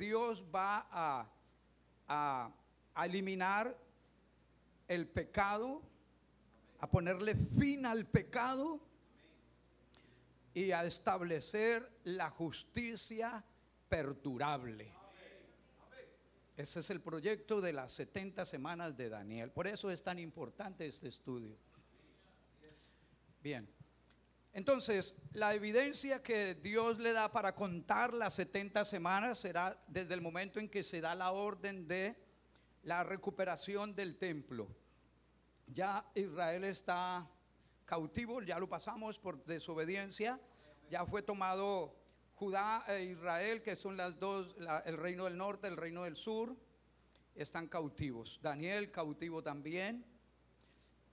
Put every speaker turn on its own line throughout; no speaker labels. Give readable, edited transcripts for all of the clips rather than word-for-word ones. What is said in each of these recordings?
Dios va a eliminar el pecado, a ponerle fin al pecado y a establecer la justicia perdurable. Ese es el proyecto de las 70 semanas de Daniel. Por eso es tan importante este estudio. Bien, entonces la evidencia que Dios le da para contar las 70 semanas será desde el momento en que se da la orden de la recuperación del templo. Ya Israel está cautivo, ya lo pasamos por desobediencia, ya fue tomado Judá e Israel, que son las dos, el reino del norte, el reino del sur, están cautivos. Daniel cautivo también.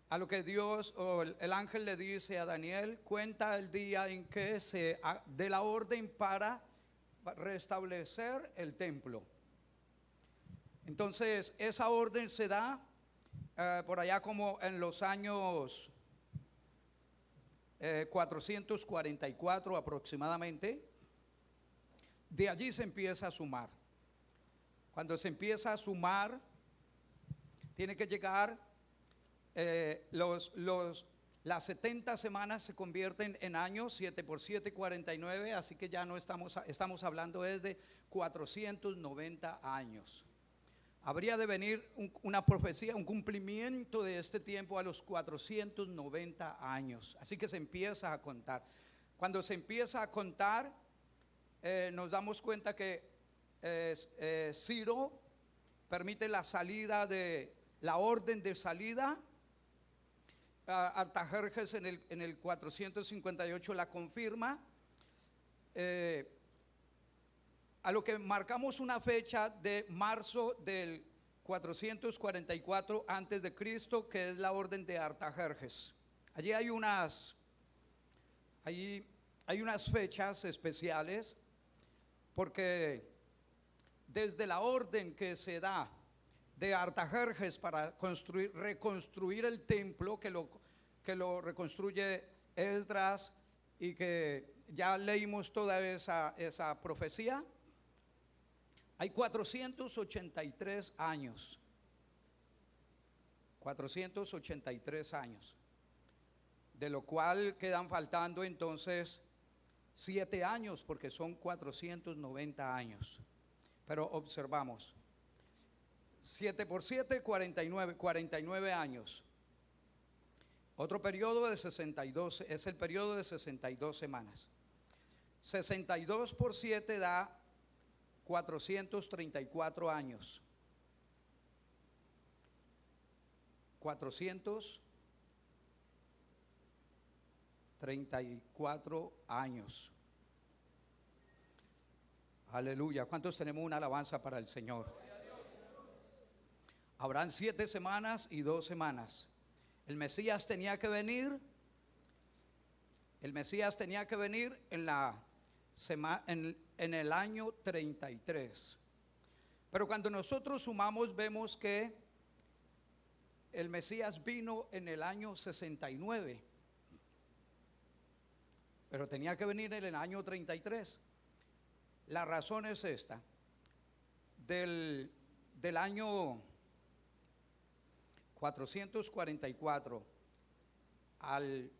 A lo que Dios o el ángel le dice a Daniel, cuenta el día en que se dé la orden para restablecer el templo. Entonces esa orden se da por allá como en los años 444 aproximadamente. De allí se empieza a sumar. Cuando se empieza a sumar, tiene que llegar, las 70 semanas se convierten en años, 7 por 7, 49, así que ya no estamos hablando desde 490 años. Habría de venir una profecía, un cumplimiento de este tiempo a los 490 años. Así que se empieza a contar. Cuando se empieza a contar, nos damos cuenta que Ciro permite la salida de la orden de salida. Artajerjes en el 458 la confirma. A lo que marcamos una fecha de marzo del 444 antes de Cristo, que es la orden de Artajerjes. Allí hay unas fechas especiales, porque desde la orden que se da de Artajerjes para reconstruir el templo, que lo reconstruye Esdras, y que ya leímos toda esa profecía, hay 483 años. 483 años. De lo cual quedan faltando entonces 7 años, porque son 490 años. Pero observamos, 7 por 7, 49 años. Otro periodo de 62, es el periodo de 62 semanas. 62 por 7 da 434 años. 434 años. Aleluya. ¿Cuántos tenemos una alabanza para el Señor? Habrán 7 semanas y 2 semanas. El Mesías tenía que venir. El Mesías tenía que venir en el año 33. Pero cuando nosotros sumamos, vemos que el Mesías vino en el año 69. Pero tenía que venir en el año 33. La razón es esta: del año 444 al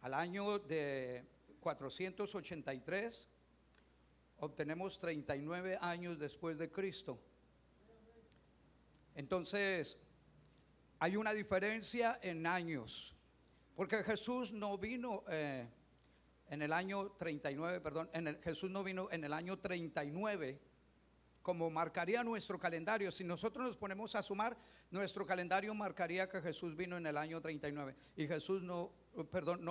año de 483 obtenemos 39 años después de Cristo. Entonces hay una diferencia en años, porque Jesús no vino en el año 39, perdón, Jesús no vino en el año 39, como marcaría nuestro calendario. Si nosotros nos ponemos a sumar, nuestro calendario marcaría que Jesús vino en el año 39, y Jesús no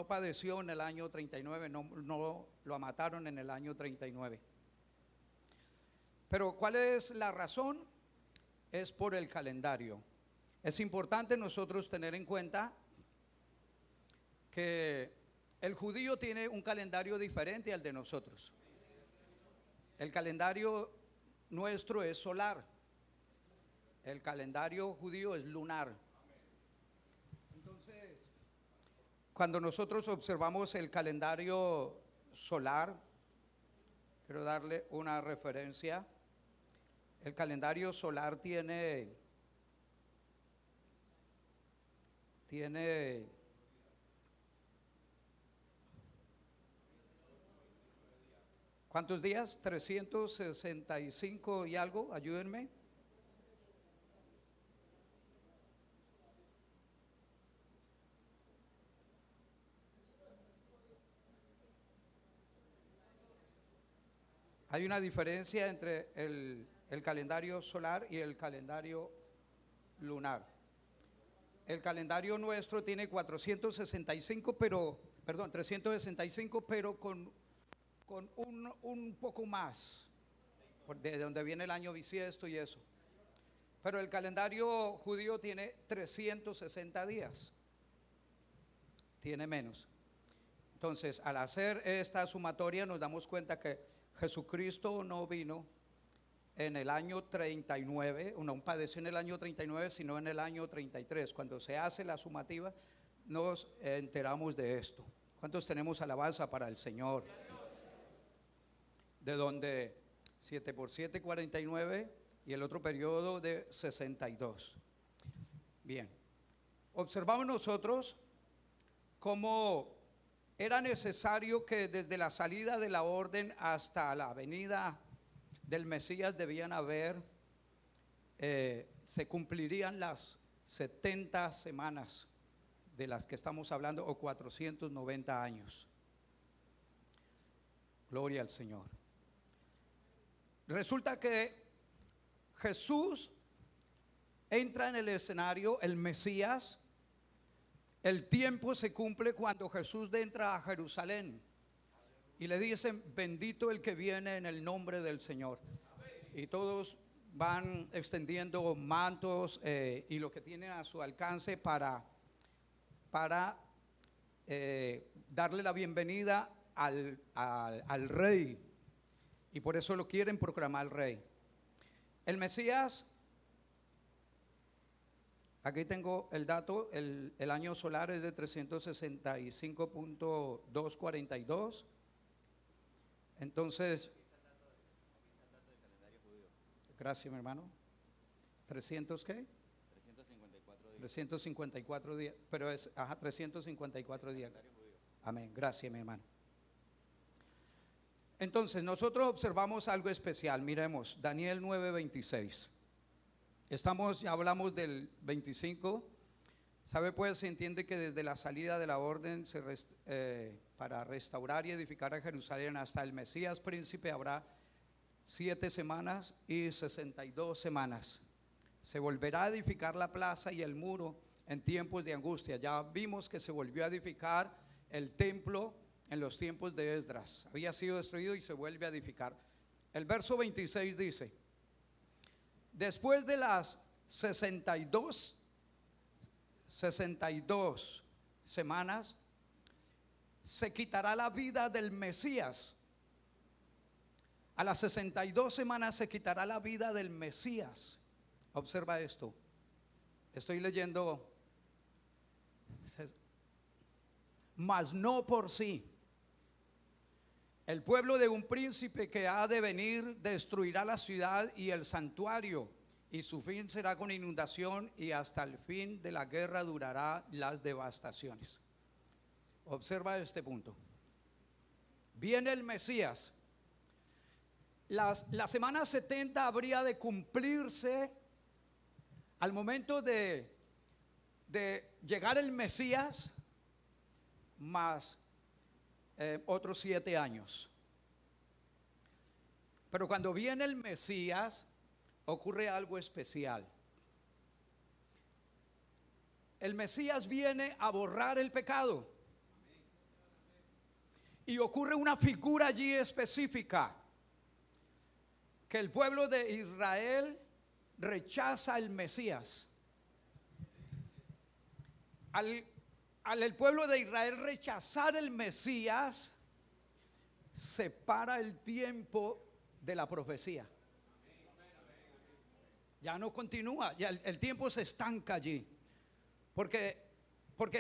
padeció en el año 39, no lo mataron en el año 39. Pero ¿cuál es la razón? Es por el calendario. Es importante nosotros tener en cuenta que el judío tiene un calendario diferente al de nosotros. El calendario nuestro es solar. El calendario judío es lunar. Entonces, cuando nosotros observamos el calendario solar, Quiero darle una referencia. El calendario solar tiene ¿cuántos días? 365 y algo, ayúdenme. Hay una diferencia entre el calendario solar y el calendario lunar. El calendario nuestro tiene 465, perdón, 365, pero con un poco más, de donde viene el año bisiesto y eso. Pero el calendario judío tiene 360 días, tiene menos. Entonces, al hacer esta sumatoria nos damos cuenta que Jesucristo no vino en el año 39, no padeció en el año 39, sino en el año 33. Cuando se hace la sumativa, nos enteramos de esto. ¿Cuántos tenemos alabanza para el Señor? De donde 7 por 7, 49 y el otro periodo de 62. Bien, observamos nosotros cómo era necesario que desde la salida de la orden hasta la venida del Mesías debían haber, se cumplirían las 70 semanas de las que estamos hablando, o 490 años. Gloria al Señor. Resulta que Jesús entra en el escenario, el Mesías. El tiempo se cumple cuando Jesús entra a Jerusalén y le dicen: bendito el que viene en el nombre del Señor. Y todos van extendiendo mantos y lo que tienen a su alcance para darle la bienvenida al rey, y por eso lo quieren proclamar rey. El Mesías, aquí tengo el dato, el año solar es de 365.242. Entonces, gracias mi hermano. ¿300 qué? 354 días, pero es 354 días. Amén, gracias mi hermano. Entonces nosotros observamos algo especial. Miremos Daniel 9:26. Ya hablamos del 25. ¿Sabe pues? Se entiende que desde la salida de la orden para restaurar y edificar a Jerusalén hasta el Mesías príncipe habrá 7 semanas y 62 semanas. Se volverá a edificar la plaza y el muro en tiempos de angustia. Ya vimos que se volvió a edificar el templo en los tiempos de Esdras. Había sido destruido y se vuelve a edificar. El verso 26 dice: después de las 62 semanas, se quitará la vida del Mesías. A las 62 semanas se quitará la vida del Mesías. Observa esto. Estoy leyendo. Mas no por sí. El pueblo de un príncipe que ha de venir destruirá la ciudad y el santuario, y su fin será con inundación, y hasta el fin de la guerra durará las devastaciones. Observa este punto. Viene el Mesías. La semana 70 habría de cumplirse al momento de llegar el Mesías, más otros 7 años. Pero cuando viene el Mesías ocurre algo especial. El Mesías viene a borrar el pecado. Y ocurre una figura allí específica, que el pueblo de Israel rechaza al Mesías. Al el pueblo de Israel rechazar el Mesías, se para el tiempo de la profecía. Ya no continúa, ya el tiempo se estanca allí. Porque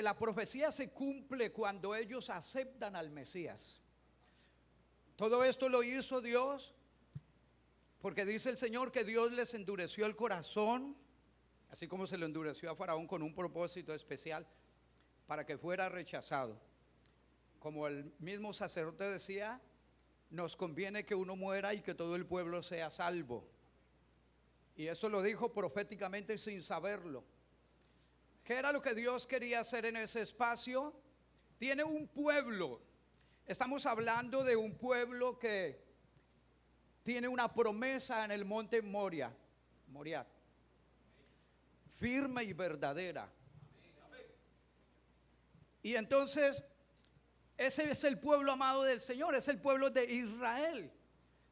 la profecía se cumple cuando ellos aceptan al Mesías. Todo esto lo hizo Dios porque dice el Señor que Dios les endureció el corazón, así como se lo endureció a Faraón con un propósito especial para que fuera rechazado. Como el mismo sacerdote decía, nos conviene que uno muera y que todo el pueblo sea salvo. Y eso lo dijo proféticamente sin saberlo. ¿Qué era lo que Dios quería hacer en ese espacio? Tiene un pueblo. Estamos hablando de un pueblo que tiene una promesa en el monte Moriah, firme y verdadera. Y entonces, ese es el pueblo amado del Señor, es el pueblo de Israel.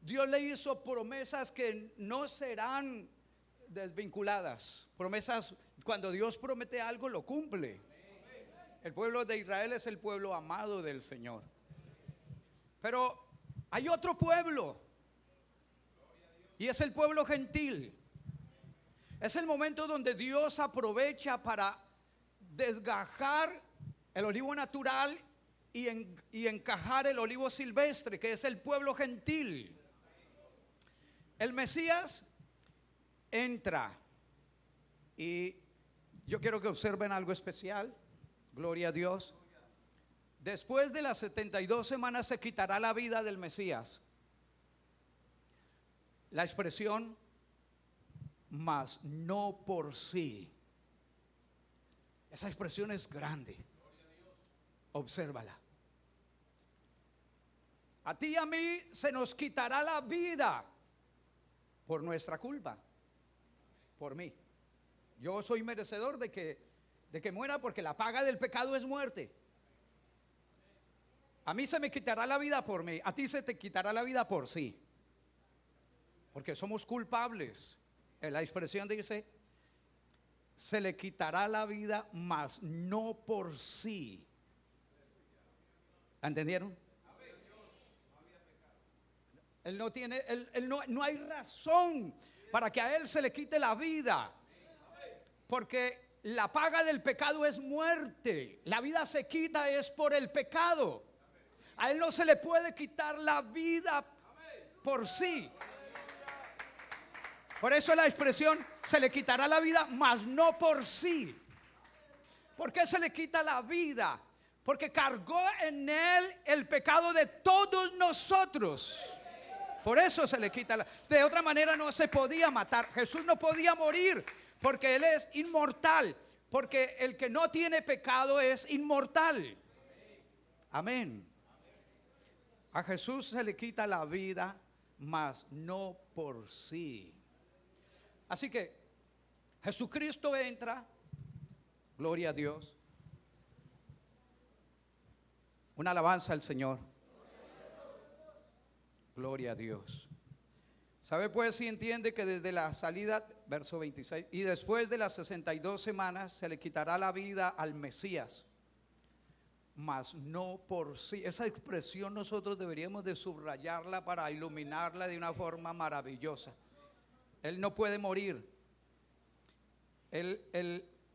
Dios le hizo promesas que no serán desvinculadas. Promesas, cuando Dios promete algo, lo cumple. El pueblo de Israel es el pueblo amado del Señor. Pero hay otro pueblo, y es el pueblo gentil. Es el momento donde Dios aprovecha para desgajar el olivo natural y encajar el olivo silvestre, que es el pueblo gentil. El Mesías entra, y yo quiero que observen algo especial. Gloria a Dios. Después de las 72 semanas se quitará la vida del Mesías. La expresión, mas no por sí. Esa expresión es grande. Obsérvala. A ti y a mí se nos quitará la vida por nuestra culpa, por mí. Yo soy merecedor de que muera, porque la paga del pecado es muerte. A mí se me quitará la vida por mí, a ti se te quitará la vida por sí, porque somos culpables. La expresión dice, se le quitará la vida, mas no por sí. ¿Entendieron? Él no tiene, no hay razón para que a él se le quite la vida, porque la paga del pecado es muerte. La vida se quita es por el pecado. A él no se le puede quitar la vida por sí. Por eso la expresión, se le quitará la vida, mas no por sí. ¿Por qué se le quita la vida? Porque cargó en él el pecado de todos nosotros. Por eso se le quita de otra manera no se podía matar. Jesús no podía morir, porque él es inmortal. Porque el que no tiene pecado es inmortal. Amén. A Jesús se le quita la vida, mas no por sí. Así que Jesucristo entra, gloria a Dios. Una alabanza al Señor. Gloria a Dios. ¿Sabe pues si entiende que desde la salida, verso 26, y después de las 62 semanas se le quitará la vida al Mesías, mas no por sí? Esa expresión nosotros deberíamos de subrayarla para iluminarla de una forma maravillosa. Él no puede morir.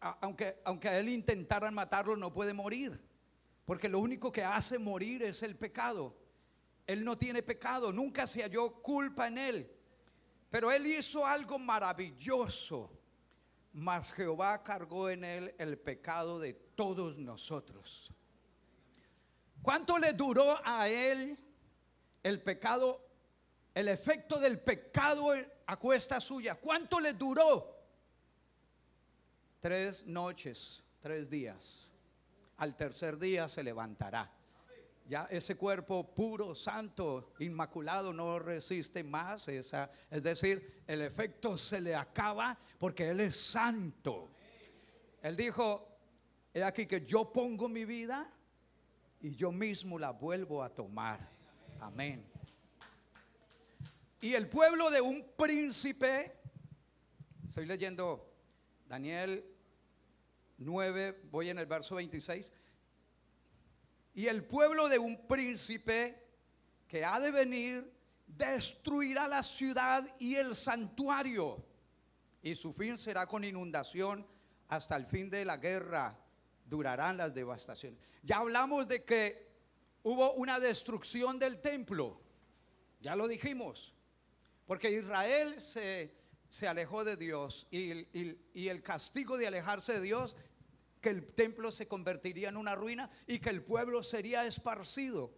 Aunque a él intentaran matarlo, no puede morir, porque lo único que hace morir es el pecado. Él no tiene pecado, nunca se halló culpa en él, pero él hizo algo maravilloso. Mas Jehová cargó en él el pecado de todos nosotros. ¿Cuánto le duró a él el pecado, el efecto del pecado a cuesta suya? ¿Cuánto le duró? 3 noches, 3 días. Al tercer día se levantará. Ya ese cuerpo puro, santo, inmaculado no resiste más es decir, el efecto se le acaba porque él es santo. Él dijo, he aquí que yo pongo mi vida y yo mismo la vuelvo a tomar. Amén. Y el pueblo de un príncipe, estoy leyendo Daniel 9, voy en el verso 26. Y el pueblo de un príncipe que ha de venir destruirá la ciudad y el santuario, y su fin será con inundación. Hasta el fin de la guerra durarán las devastaciones. Ya hablamos de que hubo una destrucción del templo. Ya lo dijimos. Porque Israel se alejó de Dios y el castigo de alejarse de Dios, que el templo se convertiría en una ruina y que el pueblo sería esparcido.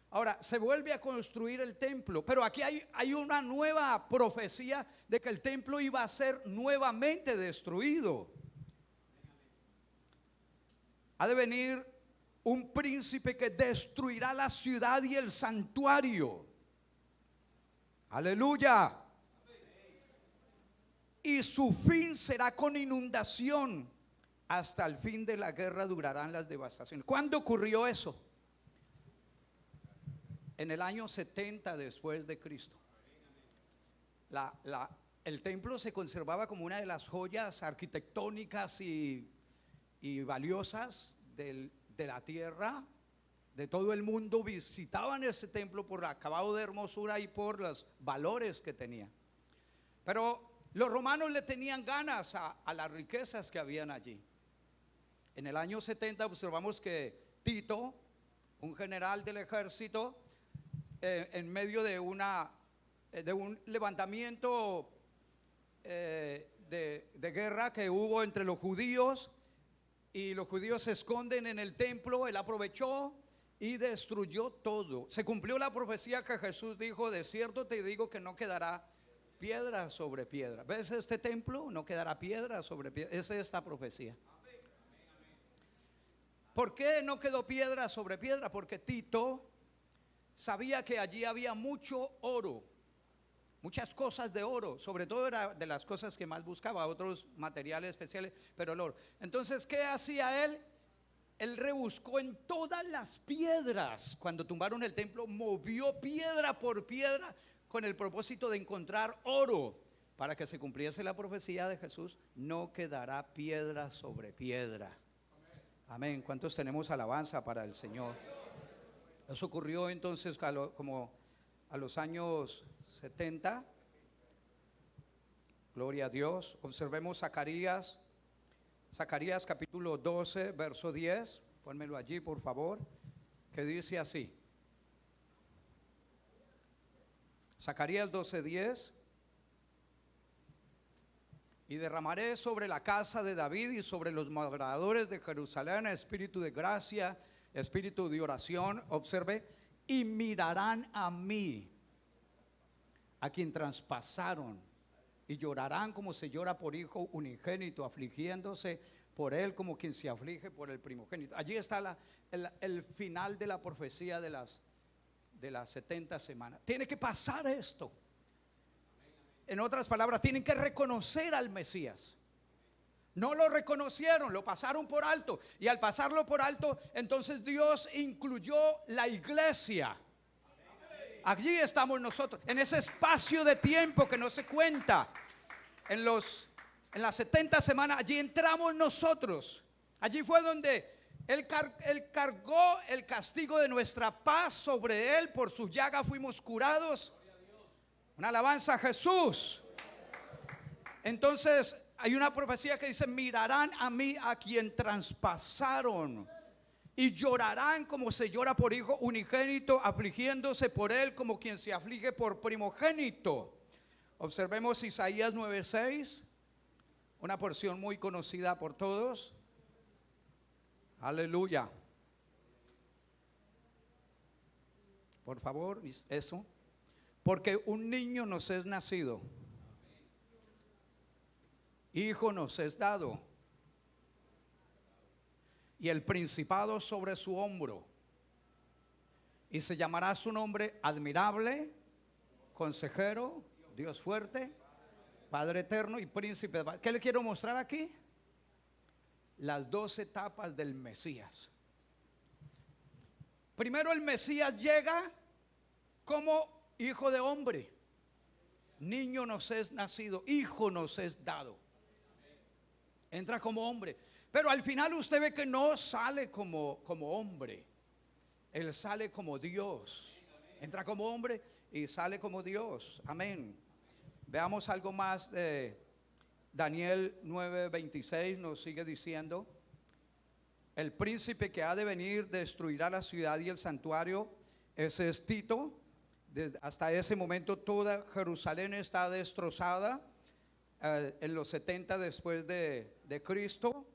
Ahora, se vuelve a construir el templo, pero aquí hay una nueva profecía de que el templo iba a ser nuevamente destruido. Ha de venir un príncipe que destruirá la ciudad y el santuario. Aleluya. Y su fin será con inundación. Hasta el fin de la guerra durarán las devastaciones. ¿Cuándo ocurrió eso? En el año 70 después de Cristo. El templo se conservaba como una de las joyas arquitectónicas y valiosas de la tierra. De todo el mundo visitaban ese templo por el acabado de hermosura y por los valores que tenía. Pero los romanos le tenían ganas a las riquezas que habían allí. En el año 70 observamos que Tito, un general del ejército, en medio de un levantamiento de guerra que hubo entre los judíos, y los judíos se esconden en el templo, él aprovechó y destruyó todo. Se cumplió la profecía que Jesús dijo: de cierto te digo que no quedará piedra sobre piedra. ¿Ves este templo? No quedará piedra sobre piedra. Esa es esta profecía. ¿Por qué no quedó piedra sobre piedra? Porque Tito sabía que allí había mucho oro, muchas cosas de oro, sobre todo era de las cosas que más buscaba, otros materiales especiales, pero el oro. Entonces, ¿qué hacía él? Él rebuscó en todas las piedras. Cuando tumbaron el templo, movió piedra por piedra con el propósito de encontrar oro, para que se cumpliese la profecía de Jesús: no quedará piedra sobre piedra. Amén. ¿Cuántos tenemos alabanza para el Señor? Eso ocurrió entonces como a los años 70. Gloria a Dios. Observemos Zacarías capítulo 12, verso 10. Pónmelo allí, por favor, que dice así. Zacarías 12, 10. Y derramaré sobre la casa de David y sobre los moradores de Jerusalén espíritu de gracia, espíritu de oración. Observe: y mirarán a mí, a quien traspasaron, y llorarán como se llora por hijo unigénito, afligiéndose por él como quien se aflige por el primogénito. Allí está el final de la profecía de las 70 semanas. Tiene que pasar esto. En otras palabras, tienen que reconocer al Mesías. No lo reconocieron, lo pasaron por alto. Y al pasarlo por alto, entonces Dios incluyó la iglesia. Allí estamos nosotros, en ese espacio de tiempo que no se cuenta. En las 70 semanas, allí entramos nosotros. Allí fue donde Él cargó el castigo de nuestra paz sobre Él. Por sus llagas fuimos curados. Una alabanza a Jesús. Entonces hay una profecía que dice: mirarán a mí, a quien traspasaron, y llorarán como se llora por hijo unigénito, afligiéndose por él como quien se aflige por primogénito. Observemos Isaías 9:6, una porción muy conocida por todos. Aleluya. Por favor, eso. Porque un niño nos es nacido, hijo nos es dado, y el principado sobre su hombro, y se llamará su nombre admirable, consejero, Dios fuerte, Padre eterno y príncipe de paz. ¿Qué le quiero mostrar aquí? Las 2 etapas del Mesías. Primero, el Mesías llega como hijo de hombre. Niño nos es nacido, hijo nos es dado. Entra como hombre. Pero al final usted ve que no sale como hombre. Él sale como Dios. Entra como hombre y sale como Dios. Amén. Veamos algo más de Daniel 9:26. Nos sigue diciendo: el príncipe que ha de venir destruirá la ciudad y el santuario. Ese es Tito. hasta ese momento toda Jerusalén está destrozada. En los 70 después de Cristo,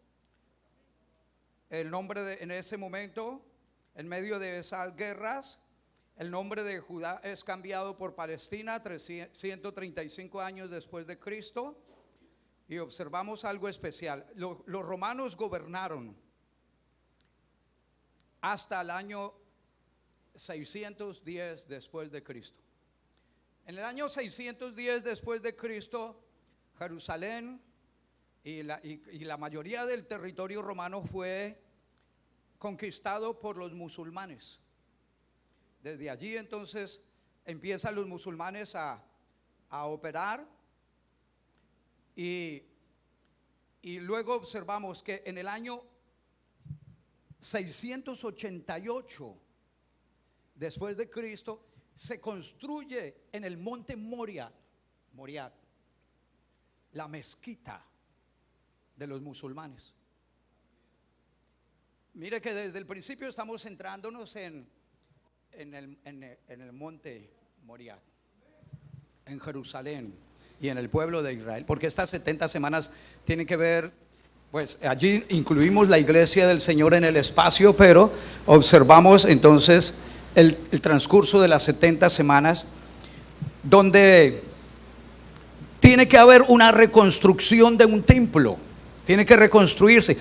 el nombre en ese momento, en medio de esas guerras, el nombre de Judá es cambiado por Palestina 135 años después de Cristo. Y observamos algo especial. Los romanos gobernaron hasta el año 610 después de Cristo. En el año 610 después de Cristo, Jerusalén y la mayoría del territorio romano fue conquistado por los musulmanes. Desde allí entonces empiezan los musulmanes a operar, y luego observamos que en el año 688 después de Cristo se construye en el monte Moriah la mezquita de los musulmanes. Mire que desde el principio estamos centrándonos en el monte Moriah, en Jerusalén y en el pueblo de Israel, porque estas 70 semanas tienen que ver, pues allí incluimos la iglesia del Señor en el espacio, pero observamos entonces el transcurso de las 70 semanas, donde tiene que haber una reconstrucción de un templo, tiene que reconstruirse.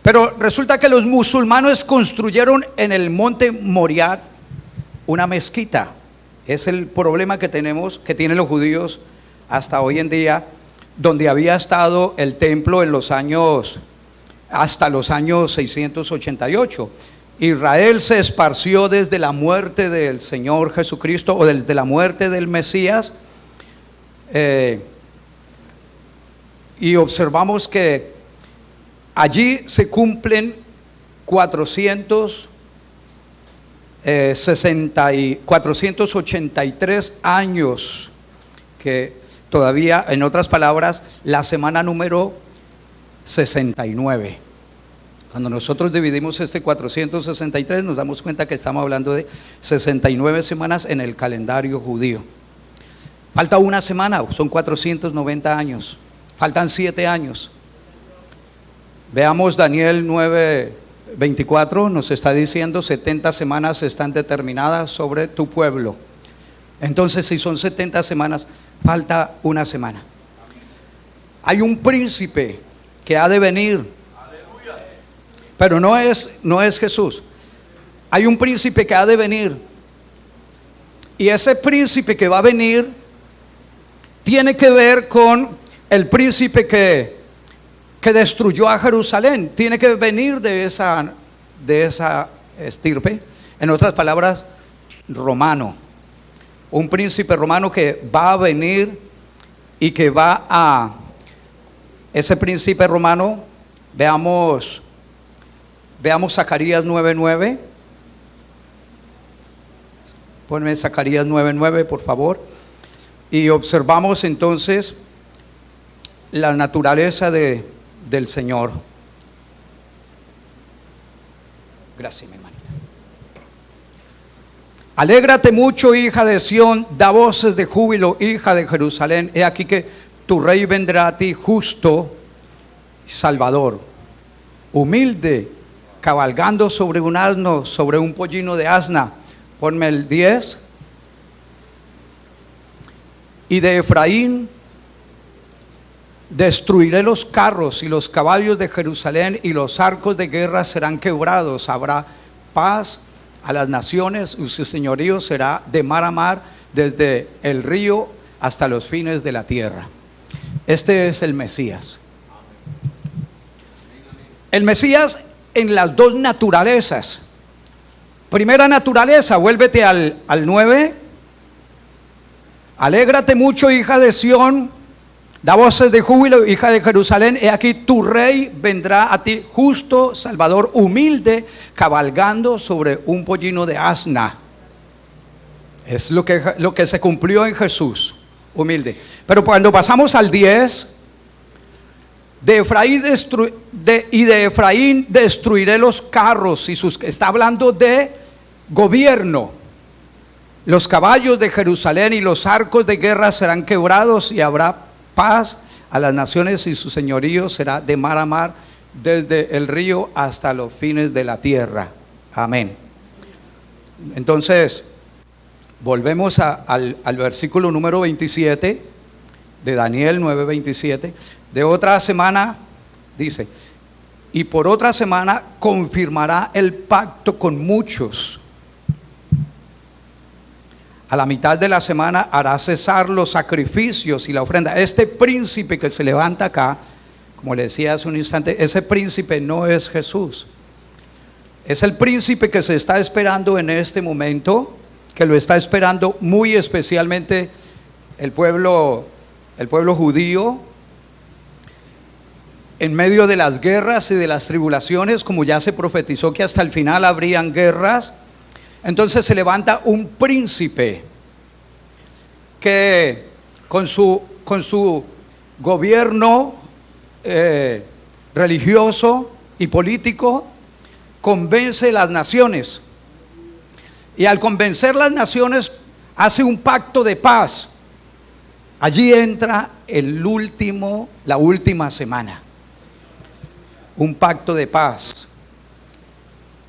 Pero resulta que los musulmanes construyeron en el monte Moriah una mezquita. Es el problema que tenemos, que tienen los judíos hasta hoy en día, donde había estado el templo en los años, hasta los años 688. Israel se esparció desde la muerte del Señor Jesucristo, o desde la muerte del Mesías, y observamos que allí se cumplen 483 años, que todavía, en otras palabras, la semana número 69. Cuando nosotros dividimos este 463, nos damos cuenta que estamos hablando de 69 semanas en el calendario judío. Falta una semana, son 490 años. Faltan 7 años. Veamos Daniel 9:24, nos está diciendo 70 semanas están determinadas sobre tu pueblo. Entonces, si son 70 semanas, falta una semana. Hay un príncipe que ha de venir, pero no es Jesús. Hay un príncipe que ha de venir, y ese príncipe que va a venir tiene que ver con el príncipe que destruyó a Jerusalén. Tiene que venir de esa estirpe, en otras palabras, romano. Un príncipe romano que va a venir y que va a, ese príncipe romano, veamos Zacarías 9:9. Ponme Zacarías 9:9, por favor. Y observamos entonces la naturaleza del Señor. Gracias, mi hermanita. Alégrate mucho, hija de Sión, da voces de júbilo, hija de Jerusalén. He aquí que tu rey vendrá a ti, justo, salvador, humilde, cabalgando sobre un asno, sobre un pollino de asna. Ponme el 10. Y de Efraín destruiré los carros y los caballos de Jerusalén, y los arcos de guerra serán quebrados. Habrá paz a las naciones, y su señorío será de mar a mar, desde el río hasta los fines de la tierra. Este es el Mesías. El Mesías en las dos naturalezas. Primera naturaleza, vuélvete al 9. Alégrate mucho, hija de Sión, da voces de júbilo, hija de Jerusalén. He aquí tu rey vendrá a ti, justo, salvador, humilde, cabalgando sobre un pollino de asna. Es lo que se cumplió en Jesús, humilde. Pero cuando pasamos al 10, de Efraín destruiré los carros y sus. Está hablando de gobierno. los caballos de Jerusalén y los arcos de guerra serán quebrados y habrá paz a las naciones y su señorío será de mar a mar, desde el río hasta los fines de la tierra. Amén. Entonces, volvemos al versículo número 27 de Daniel 9:27. De otra semana, dice, y por otra semana confirmará el pacto con muchos. A la mitad de la semana hará cesar los sacrificios y la ofrenda. Este príncipe que se levanta acá, como le decía hace un instante, ese príncipe no es Jesús. Es el príncipe que se está esperando en este momento, que lo está esperando muy especialmente el pueblo judío, en medio de las guerras y de las tribulaciones, como ya se profetizó que hasta el final habrían guerras. Entonces se levanta un príncipe que con su gobierno religioso y político convence las naciones, y al convencer las naciones hace un pacto de paz. Allí entra la última semana, un pacto de paz.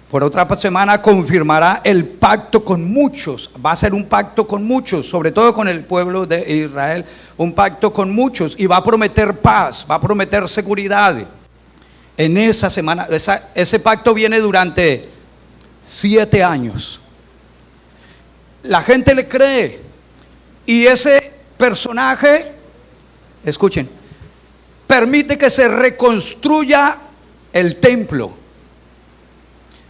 Por otra semana confirmará el pacto con muchos. Va a ser un pacto con muchos, sobre todo con el pueblo de Israel, un pacto con muchos, y va a prometer paz, va a prometer seguridad. En esa semana, ese pacto viene durante 7 años. La gente le cree, y ese personaje, escuchen, permite que se reconstruya el templo.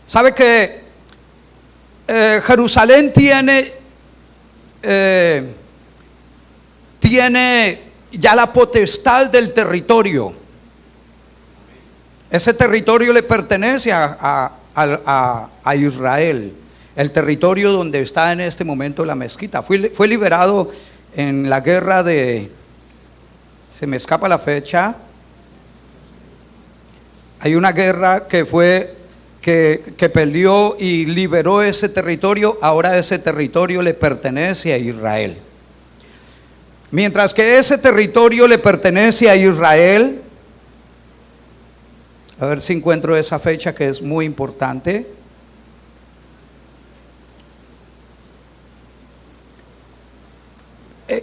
¿Sabe que Jerusalén tiene ya la potestad del territorio? Ese territorio le pertenece a Israel, el territorio donde está en este momento la mezquita. Fue liberado en la guerra se me escapa la fecha. Hay una guerra que peleó y liberó ese territorio. Ahora ese territorio le pertenece a Israel. Mientras que ese territorio le pertenece a Israel, a ver si encuentro esa fecha que es muy importante.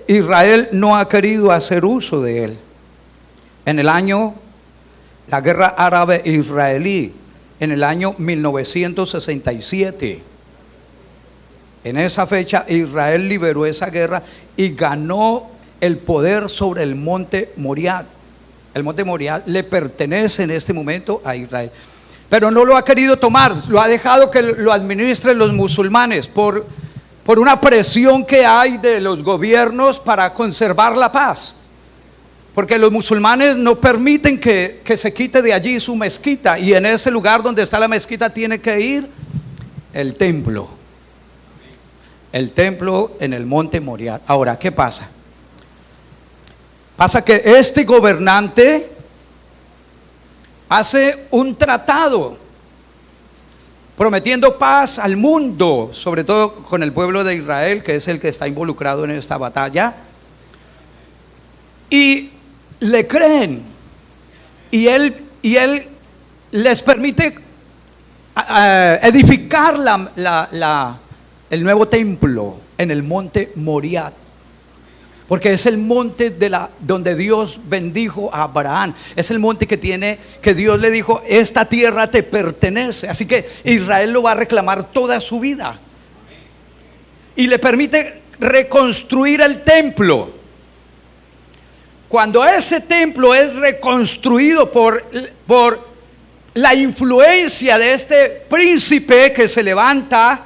Israel no ha querido hacer uso de él. En la guerra árabe-israelí, en el año 1967, en esa fecha Israel liberó esa guerra y ganó el poder sobre el monte Moriah. El monte Moriah le pertenece en este momento a Israel, pero no lo ha querido tomar, lo ha dejado que lo administren los musulmanes por una presión que hay de los gobiernos para conservar la paz. Porque los musulmanes no permiten que se quite de allí su mezquita, y en ese lugar donde está la mezquita tiene que ir el templo. El templo en el monte Moriah. Ahora, ¿qué pasa? Pasa que este gobernante hace un tratado prometiendo paz al mundo, sobre todo con el pueblo de Israel, que es el que está involucrado en esta batalla, y le creen, y él les permite edificar el nuevo templo en el monte Moriah, porque es el monte donde Dios bendijo a Abraham. Es el monte que Dios le dijo: esta tierra te pertenece. Así que Israel lo va a reclamar toda su vida, y le permite reconstruir el templo. Cuando ese templo es reconstruido por la influencia de este príncipe que se levanta,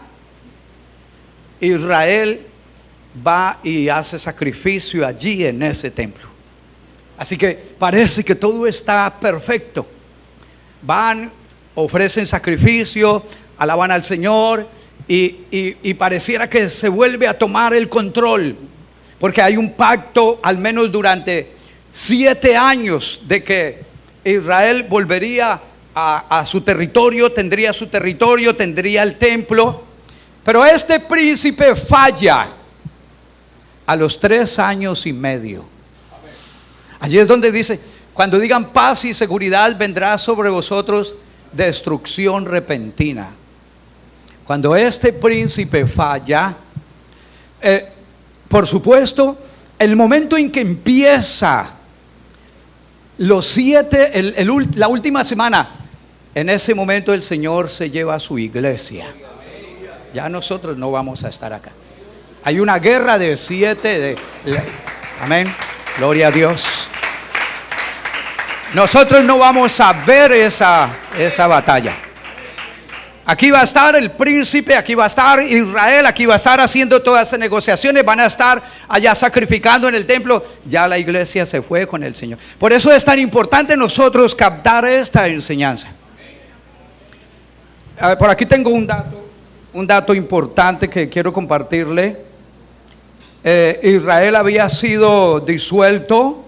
Israel va y hace sacrificio allí en ese templo. Así que parece que todo está perfecto. Van, ofrecen sacrificio, alaban al Señor, y pareciera que se vuelve a tomar el control, porque hay un pacto, al menos durante 7 años, de que Israel volvería a su territorio, tendría el templo. Pero este príncipe falla a los 3 años y medio. Allí es donde dice: cuando digan paz y seguridad, vendrá sobre vosotros destrucción repentina. Cuando este príncipe falla, por supuesto, el momento en que empieza los 7, la última semana, en ese momento el Señor se lleva a su iglesia. Ya nosotros no vamos a estar acá. Hay una guerra de 7. Amén. Gloria a Dios. Nosotros no vamos a ver esa batalla. Aquí va a estar el príncipe, aquí va a estar Israel, aquí va a estar haciendo todas esas negociaciones, van a estar allá sacrificando en el templo. Ya la iglesia se fue con el Señor. Por eso es tan importante nosotros captar esta enseñanza. A ver, por aquí tengo un dato importante que quiero compartirle. Israel había sido disuelto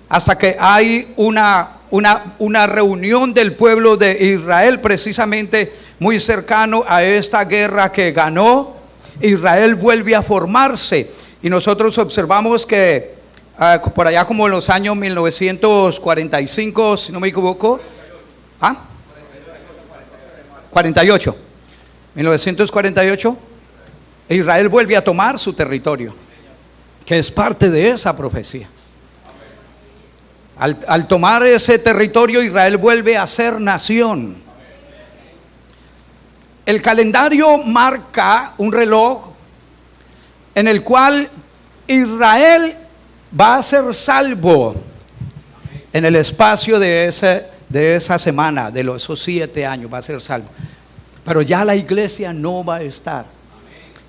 hasta que hay una reunión del pueblo de Israel, precisamente muy cercano a esta guerra que ganó. Israel vuelve a formarse y nosotros observamos que por allá como en los años 1945, si no me equivoco, 1948, Israel vuelve a tomar su territorio, que es parte de esa profecía. Al tomar ese territorio, Israel vuelve a ser nación. El calendario marca un reloj en el cual Israel va a ser salvo en el espacio de esa semana, de esos 7 años, va a ser salvo. Pero ya la iglesia no va a estar.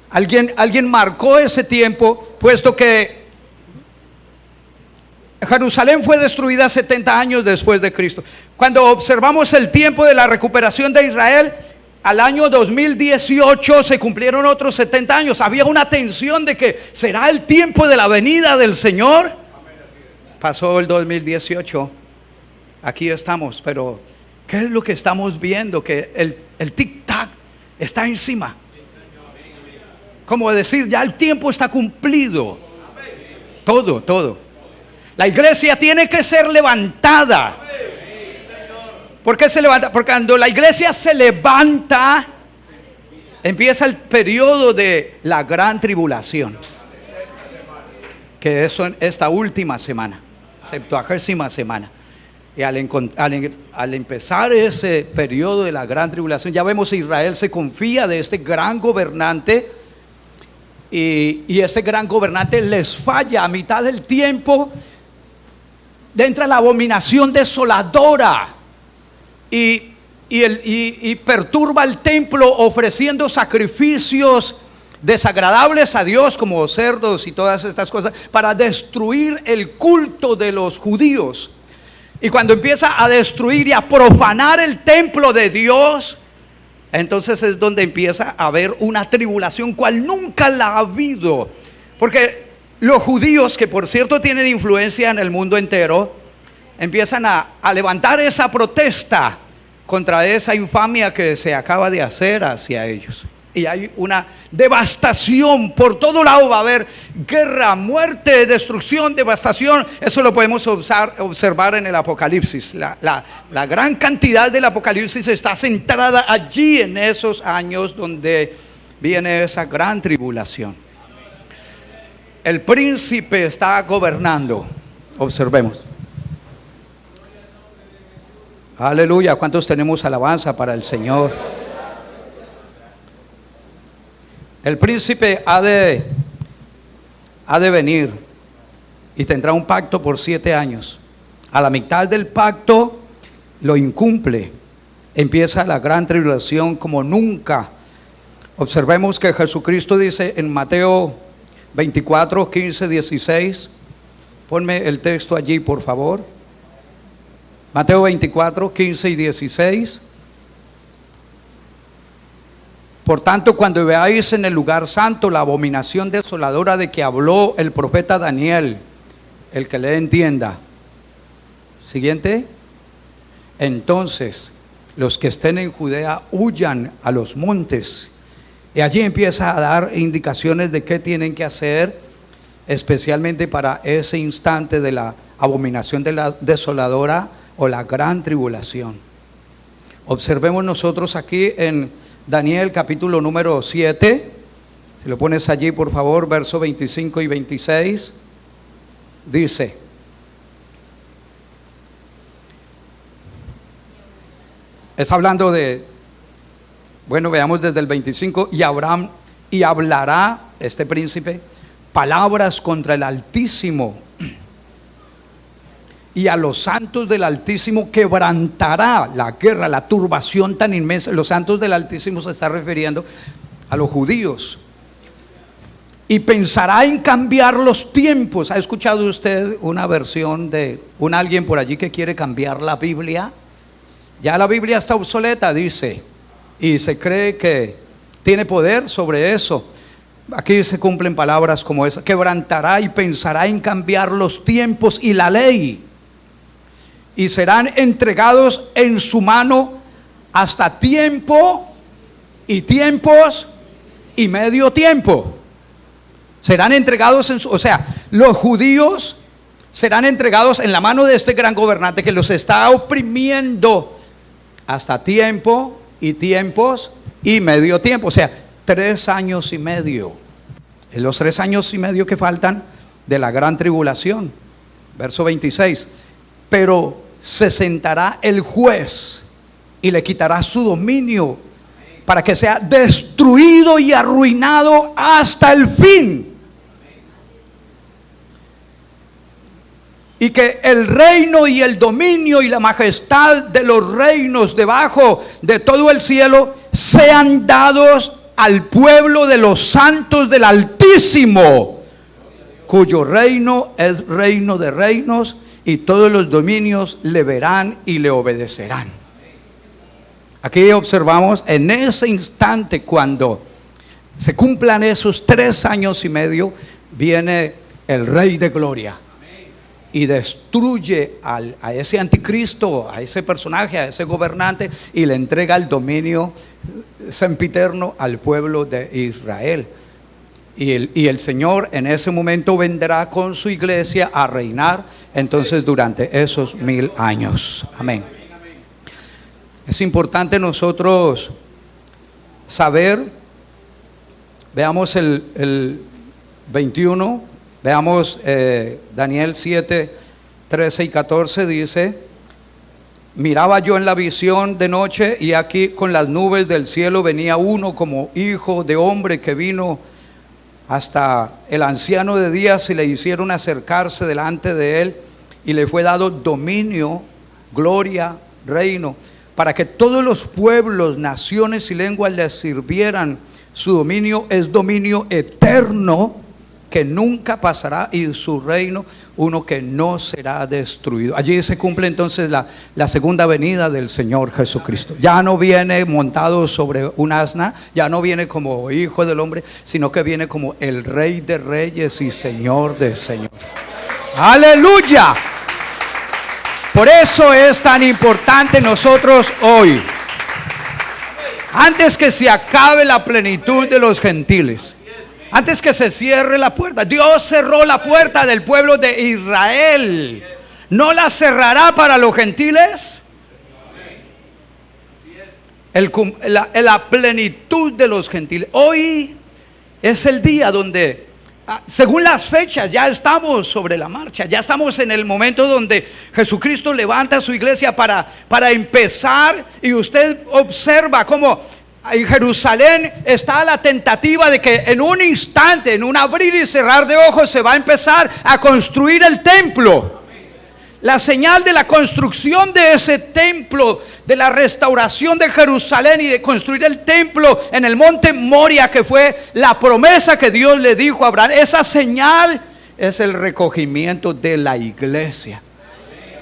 Alguien marcó ese tiempo, puesto que Jerusalén fue destruida 70 años después de Cristo. Cuando observamos el tiempo de la recuperación de Israel, al año 2018 se cumplieron otros 70 años. Había una tensión de que será el tiempo de la venida del Señor. Pasó el 2018, aquí estamos, pero ¿qué es lo que estamos viendo? Que el tic-tac está encima. Como decir, ya el tiempo está cumplido. Todo. La iglesia tiene que ser levantada. ¿Por qué se levanta? Porque cuando la iglesia se levanta, empieza el periodo de la gran tribulación, que es esta última semana, 70ª semana. Y al empezar ese periodo de la gran tribulación, ya vemos que Israel se confía de este gran gobernante. Y este gran gobernante les falla a mitad del tiempo. Entra la abominación desoladora y perturba el templo, ofreciendo sacrificios desagradables a Dios, como cerdos y todas estas cosas, para destruir el culto de los judíos. Y cuando empieza a destruir y a profanar el templo de Dios, entonces es donde empieza a haber una tribulación cual nunca la ha habido. Porque los judíos, que por cierto tienen influencia en el mundo entero, empiezan a levantar esa protesta contra esa infamia que se acaba de hacer hacia ellos. Y hay una devastación por todo lado. Va a haber guerra, muerte, destrucción, devastación. Eso lo podemos observar en el Apocalipsis. La gran cantidad del Apocalipsis está centrada allí, en esos años donde viene esa gran tribulación. El príncipe está gobernando. Observemos. Aleluya. ¿Cuántos tenemos alabanza para el Señor? El príncipe ha de venir y tendrá un pacto por 7 años. A la mitad del pacto lo incumple. Empieza la gran tribulación como nunca. Observemos que Jesucristo dice en Mateo 24, 15, 16. Ponme el texto allí, por favor. Mateo 24, 15 y 16. Por tanto, cuando veáis en el lugar santo la abominación desoladora de que habló el profeta Daniel, el que le entienda. Siguiente. Entonces, los que estén en Judea huyan a los montes, Y allí empieza a dar indicaciones de qué tienen que hacer, especialmente para ese instante de la abominación de la desoladora o la gran tribulación. Observemos nosotros aquí en Daniel capítulo número 7, si lo pones allí por favor, versos 25 y 26, dice: es hablando de, bueno, veamos desde el 25, y Abraham, y hablará este príncipe palabras contra el Altísimo, y a los santos del Altísimo quebrantará la guerra, la turbación tan inmensa. Los santos del Altísimo se está refiriendo a los judíos. Y pensará en cambiar los tiempos. ¿Ha escuchado usted una versión de alguien por allí que quiere cambiar la Biblia? Ya la Biblia está obsoleta, dice, y se cree que tiene poder sobre eso. Aquí se cumplen palabras como esa: quebrantará y pensará en cambiar los tiempos y la ley, y serán entregados en su mano hasta tiempo y tiempos y medio tiempo. Serán entregados o sea, los judíos serán entregados en la mano de este gran gobernante que los está oprimiendo hasta tiempo y tiempos y medio tiempo. O sea, 3 años y medio. En los 3 años y medio que faltan de la gran tribulación. Verso 26. Pero se sentará el juez y le quitará su dominio, para que sea destruido y arruinado hasta el fin. Y que el reino y el dominio y la majestad de los reinos debajo de todo el cielo sean dados al pueblo de los santos del Altísimo, cuyo reino es reino de reinos, y todos los dominios le verán y le obedecerán. Aquí observamos en ese instante, cuando se cumplan esos 3 años y medio, viene el Rey de Gloria y destruye a ese anticristo, a ese personaje, a ese gobernante, y le entrega el dominio sempiterno al pueblo de Israel. Y el Señor en ese momento vendrá con su iglesia a reinar entonces durante esos 1000 años. Amén. Es importante nosotros saber, veamos el 21, veamos Daniel 7, 13 y 14, dice: miraba yo en la visión de noche, y aquí con las nubes del cielo venía uno como hijo de hombre, que vino hasta el anciano de días, y le hicieron acercarse delante de él, y le fue dado dominio, gloria, reino, para que todos los pueblos, naciones y lenguas le sirvieran. Su dominio es dominio eterno, que nunca pasará, y su reino uno que no será destruido. Allí se cumple entonces la segunda venida del Señor Jesucristo. Ya no viene montado sobre un asna, ya no viene como hijo del hombre, sino que viene como el Rey de reyes y Señor de señores. ¡Aleluya! Por eso es tan importante nosotros hoy, antes que se acabe la plenitud de los gentiles, antes que se cierre la puerta. Dios cerró la puerta del pueblo de Israel, ¿no la cerrará para los gentiles? La plenitud de los gentiles. Hoy es el día donde, según las fechas, ya estamos sobre la marcha. Ya estamos en el momento donde Jesucristo levanta a su iglesia para empezar. Y usted observa cómo en Jerusalén está la tentativa de que en un instante, en un abrir y cerrar de ojos, se va a empezar a construir el templo. La señal de la construcción de ese templo, de la restauración de Jerusalén y de construir el templo en el monte Moria, que fue la promesa que Dios le dijo a Abraham, esa señal es el recogimiento de la iglesia.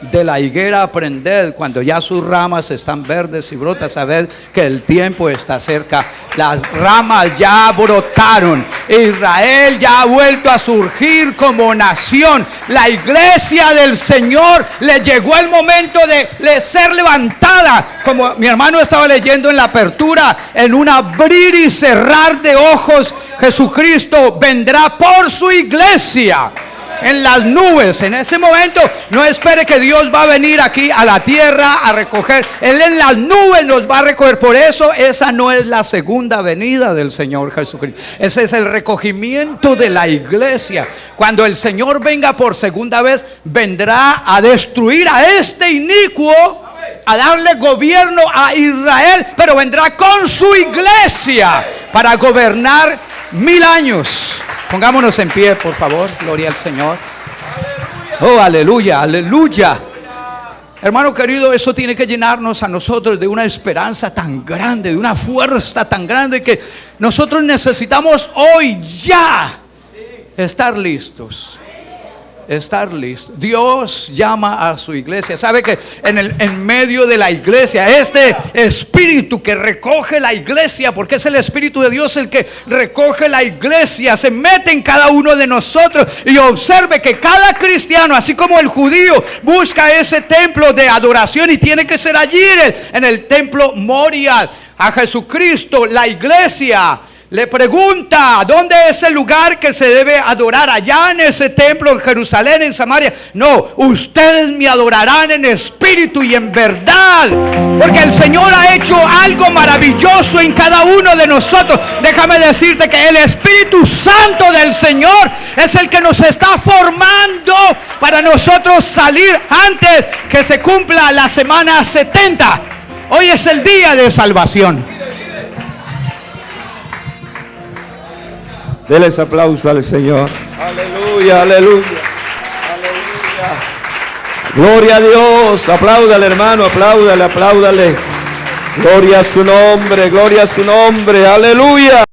de la higuera aprended, cuando ya sus ramas están verdes y brotas, sabed que el tiempo está cerca. Las ramas ya brotaron. Israel ya ha vuelto a surgir como nación. La iglesia del Señor le llegó el momento de ser levantada. Como mi hermano estaba leyendo en la apertura, en un abrir y cerrar de ojos, Jesucristo vendrá por su iglesia en las nubes. En ese momento no espere que Dios va a venir aquí a la tierra a recoger. Él en las nubes nos va a recoger. Por eso esa no es la segunda venida del Señor Jesucristo. Ese es el recogimiento de la iglesia. Cuando el Señor venga por segunda vez, vendrá a destruir a este inicuo, a darle gobierno a Israel, pero vendrá con su iglesia para gobernar 1000 años. Pongámonos en pie, por favor. Gloria al Señor. Oh, aleluya, aleluya. Hermano querido, esto tiene que llenarnos a nosotros de una esperanza tan grande, de una fuerza tan grande, que nosotros necesitamos hoy ya estar listos. Estar listo. Dios llama a su iglesia. Sabe que en medio de la iglesia, este espíritu que recoge la iglesia, porque es el Espíritu de Dios el que recoge la iglesia, se mete en cada uno de nosotros. Y observe que cada cristiano, así como el judío, busca ese templo de adoración, y tiene que ser allí en el templo Moria. A Jesucristo, la iglesia le pregunta: ¿dónde es el lugar que se debe adorar? Allá en ese templo en Jerusalén, en Samaria. No, ustedes me adorarán en espíritu y en verdad, porque el Señor ha hecho algo maravilloso en cada uno de nosotros. Déjame decirte que el Espíritu Santo del Señor es el que nos está formando para nosotros salir antes que se cumpla la semana 70. Hoy es el día de salvación.
Denles aplauso al Señor. Aleluya, aleluya, aleluya. Gloria a Dios. Apláudale, hermano, apláudale, apláudale. Gloria a su nombre, aleluya.